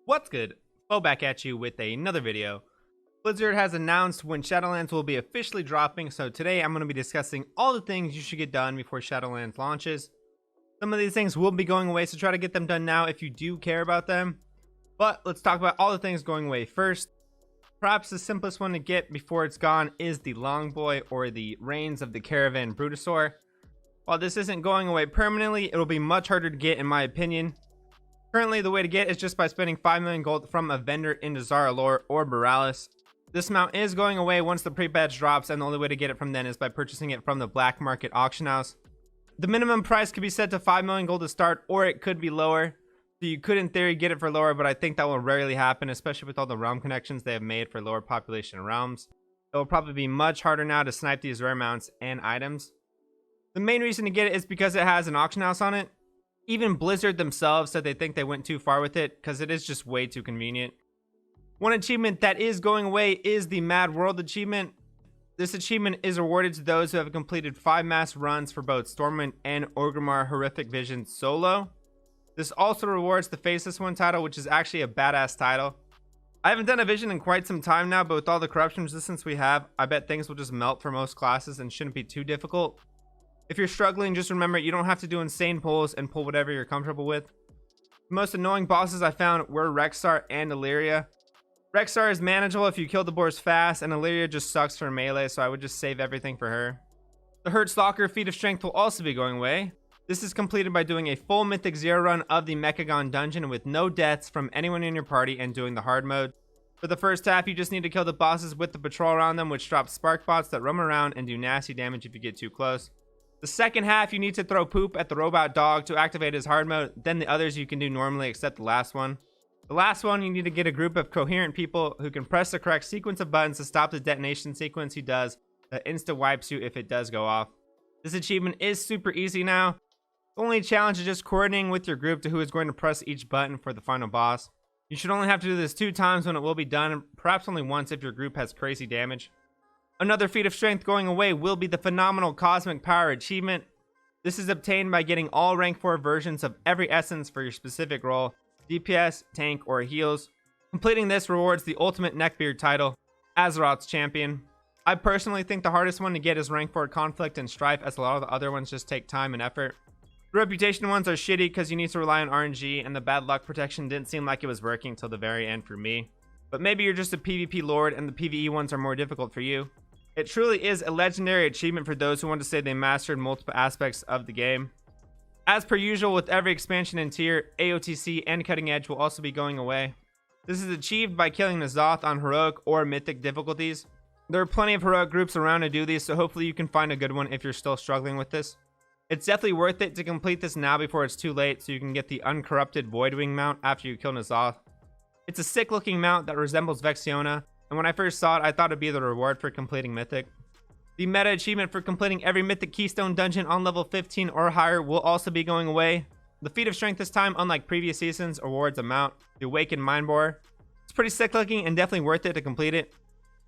What's good? Bo back at you with another video. Blizzard has announced when Shadowlands will be officially dropping, so today I'm going to be discussing all the things you should get done before Shadowlands launches. Some of these things will be going away, so try to get them done now if you do care about them. But let's talk about all the things going away first. Perhaps the simplest one to get before it's gone is the Longboy or the Reigns of the Caravan Brutosaur. While this isn't going away permanently, it will be much harder to get in my opinion. Currently, the way to get is just by spending 5 million gold from a vendor into Zara Lore or Brawlers. This amount is going away once the pre-patch drops, and the only way to get it from then is by purchasing it from the black market auction house. The minimum price could be set to 5 million gold to start, or it could be lower. So you could in theory get it for lower, but I think that will rarely happen, especially with all the realm connections they have made for lower population realms. It will probably be much harder now to snipe these rare mounts and items. The main reason to get it is because it has an auction house on it. Even Blizzard themselves said they think they went too far with it because it is just way too convenient. One achievement that is going away is the Mad World achievement. This achievement is awarded to those who have completed 5 mass runs for both Stormwind and Orgrimmar Horrific Vision solo. This also rewards the Faceless One title, which is actually a badass title. I haven't done a vision in quite some time now, but with all the corruption resistance we have, I bet things will just melt for most classes and shouldn't be too difficult. If you're struggling, just remember you don't have to do insane pulls and pull whatever you're comfortable with. The most annoying bosses I found were Rexxar and Illyria. Rexxar is manageable if you kill the boars fast, and Illyria just sucks for melee, so I would just save everything for her. The Hurt Stalker feat of strength will also be going away. This is completed by doing a full Mythic 0 run of the Mechagon dungeon with no deaths from anyone in your party and doing the hard mode. For the first half, you just need to kill the bosses with the patrol around them, which drops spark bots that roam around and do nasty damage if you get too close. The second half, you need to throw poop at the robot dog to activate his hard mode, then the others you can do normally except the last one. The last one, you need to get a group of coherent people who can press the correct sequence of buttons to stop the detonation sequence he does that insta wipes you if it does go off. This achievement is super easy now. The only challenge is just coordinating with your group to who is going to press each button for the final boss. You should only have to do this 2 times when it will be done, and perhaps only once if your group has crazy damage. Another feat of strength going away will be the Phenomenal Cosmic Power achievement. This is obtained by getting all rank 4 versions of every essence for your specific role, DPS, tank, or heals. Completing this rewards the ultimate neckbeard title, Azeroth's Champion. I personally think the hardest one to get is rank 4 Conflict and Strife, as a lot of the other ones just take time and effort. The reputation ones are shitty because you need to rely on RNG, and the bad luck protection didn't seem like it was working till the very end for me. But maybe you're just a PvP lord and the PvE ones are more difficult for you. It truly is a legendary achievement for those who want to say they mastered multiple aspects of the game. As per usual with every expansion and tier, AOTC and Cutting Edge will also be going away. This is achieved by killing Azeroth on Heroic or Mythic difficulties. There are plenty of Heroic groups around to do these, so hopefully you can find a good one if you're still struggling with this. It's definitely worth it to complete this now before it's too late, so you can get the Uncorrupted Voidwing mount after you kill Azeroth. It's a sick looking mount that resembles Vexiona, and when I first saw it, I thought it'd be the reward for completing Mythic. The meta achievement for completing every Mythic Keystone dungeon on level 15 or higher will also be going away. The feat of strength this time, unlike previous seasons, awards a mount, the Awakened Mindborer. It's pretty sick looking and definitely worth it to complete it.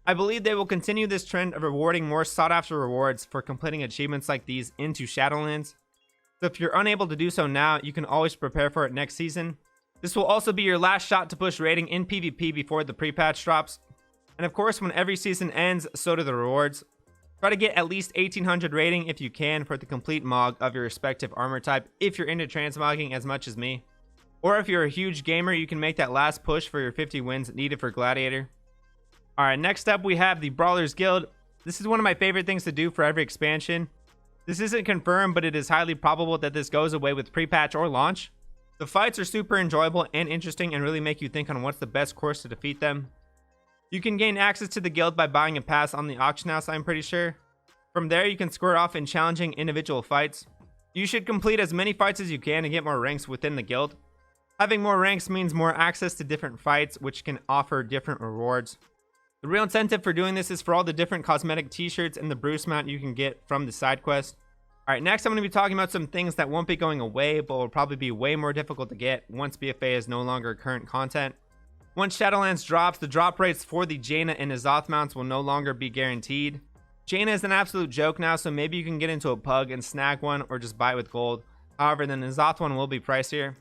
I believe they will continue this trend of rewarding more sought after rewards for completing achievements like these into Shadowlands. So if you're unable to do so now, you can always prepare for it next season. This will also be your last shot to push rating in PvP before the pre-patch drops. And of course, when every season ends, so do the rewards. Try to get at least 1800 rating if you can for the complete Mog of your respective armor type if you're into transmogging as much as me. Or if you're a huge gamer, you can make that last push for your 50 wins needed for Gladiator. Alright, next up we have the Brawlers Guild. This is one of my favorite things to do for every expansion. This isn't confirmed, but it is highly probable that this goes away with pre-patch or launch. The fights are super enjoyable and interesting and really make you think on what's the best course to defeat them. You can gain access to the guild by buying a pass on the auction house, I'm pretty sure. From there, you can square off in challenging individual fights. You should complete as many fights as you can to get more ranks within the guild. Having more ranks means more access to different fights, which can offer different rewards. The real incentive for doing this is for all the different cosmetic t-shirts and the Bruce mount you can get from the side quest. Alright, next I'm going to be talking about some things that won't be going away, but will probably be way more difficult to get once BFA is no longer current content. Once Shadowlands drops, the drop rates for the Jaina and Azoth mounts will no longer be guaranteed. Jaina is an absolute joke now, so maybe you can get into a pug and snag one or just buy it with gold. However, the Azoth one will be pricier.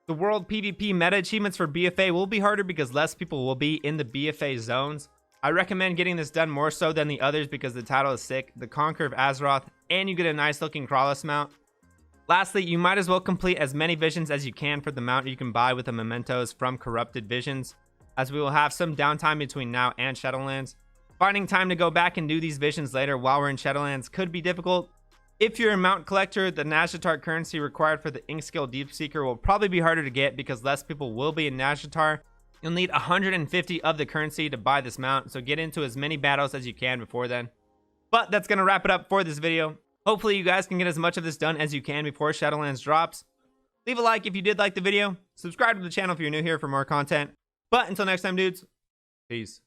The world PvP meta achievements for BFA will be harder because less people will be in the BFA zones. I recommend getting this done more so than the others because the title is sick, the Conquer of Azeroth, and you get a nice looking Crawlus mount. Lastly, you might as well complete as many visions as you can for the mount you can buy with the mementos from Corrupted Visions, as we will have some downtime between now and Shadowlands. Finding time to go back and do these visions later while we're in Shadowlands could be difficult. If you're a mount collector, the Nazjatar currency required for the Inkskill Deepseeker will probably be harder to get because less people will be in Nazjatar. You'll need 150 of the currency to buy this mount, so get into as many battles as you can before then. But that's going to wrap it up for this video. Hopefully you guys can get as much of this done as you can before Shadowlands drops. Leave a like if you did like the video. Subscribe to the channel if you're new here for more content. But until next time, dudes, peace.